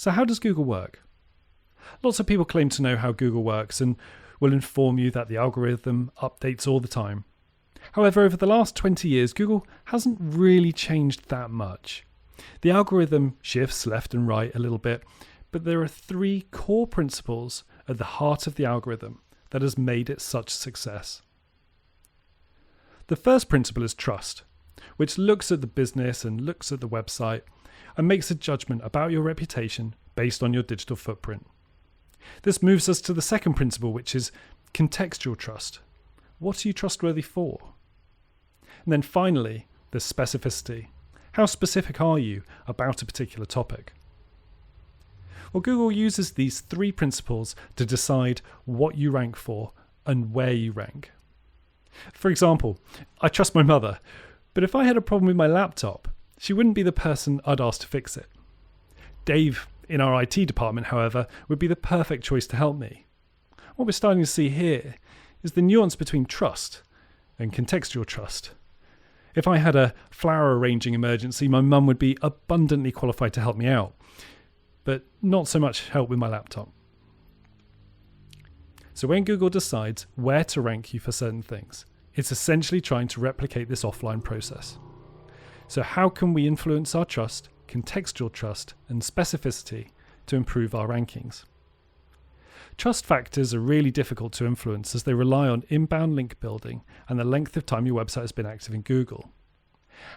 So how does Google work? Lots of people claim to know how Google works and will inform you that the algorithm updates all the time. However, over the last 20 years, Google hasn't really changed that much. The algorithm shifts left and right a little bit, but there are 3 core principles at the heart of the algorithm that has made it such a success. The first principle is trust, which looks at the business and looks at the website and makes a judgment about your reputation based on your digital footprint. This moves us to the second principle, which is contextual trust. What are you trustworthy for? And then finally, there's specificity. How specific are you about a particular topic? Well, Google uses these 3 principles to decide what you rank for and where you rank. For example, I trust my mother, but if I had a problem with my laptop, she wouldn't be the person I'd ask to fix it. Dave in our IT department, however, would be the perfect choice to help me. What we're starting to see here is the nuance between trust and contextual trust. If I had a flower arranging emergency, my mum would be abundantly qualified to help me out, but not so much help with my laptop. So when Google decides where to rank you for certain things, it's essentially trying to replicate this offline process. So how can we influence our trust, contextual trust, and specificity to improve our rankings? Trust factors are really difficult to influence as they rely on inbound link building and the length of time your website has been active in Google.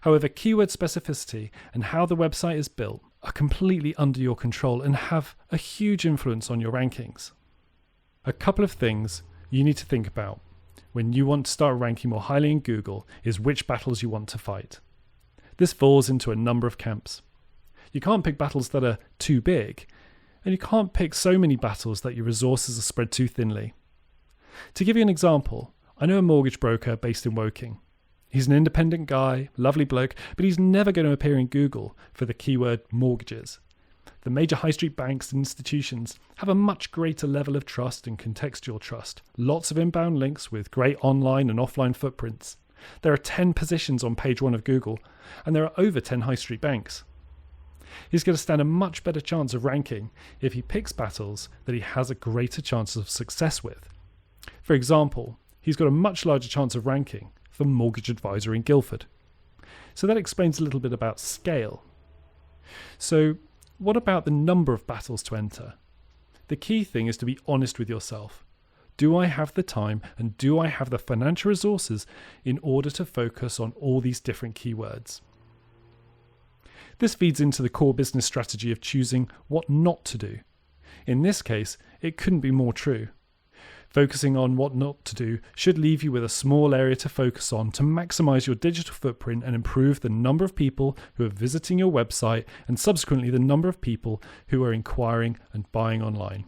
However, keyword specificity and how the website is built are completely under your control and have a huge influence on your rankings. A couple of things you need to think about when you want to start ranking more highly in Google is which battles you want to fight. This falls into a number of camps. You can't pick battles that are too big, and you can't pick so many battles that your resources are spread too thinly. To give you an example, I know a mortgage broker based in Woking. He's an independent guy, lovely bloke, but he's never going to appear in Google for the keyword mortgages. The major high street banks and institutions have a much greater level of trust and contextual trust, lots of inbound links with great online and offline footprints. There are 10 positions on page 1 of Google, and there are over 10 high street banks. He's going to stand a much better chance of ranking if he picks battles that he has a greater chance of success with. For example, he's got a much larger chance of ranking for mortgage advisor in Guildford. So that explains a little bit about scale. So what about the number of battles to enter? The key thing is to be honest with yourself. Do I have the time and do I have the financial resources in order to focus on all these different keywords? This feeds into the core business strategy of choosing what not to do. In this case, it couldn't be more true. Focusing on what not to do should leave you with a small area to focus on to maximize your digital footprint and improve the number of people who are visiting your website and subsequently the number of people who are inquiring and buying online.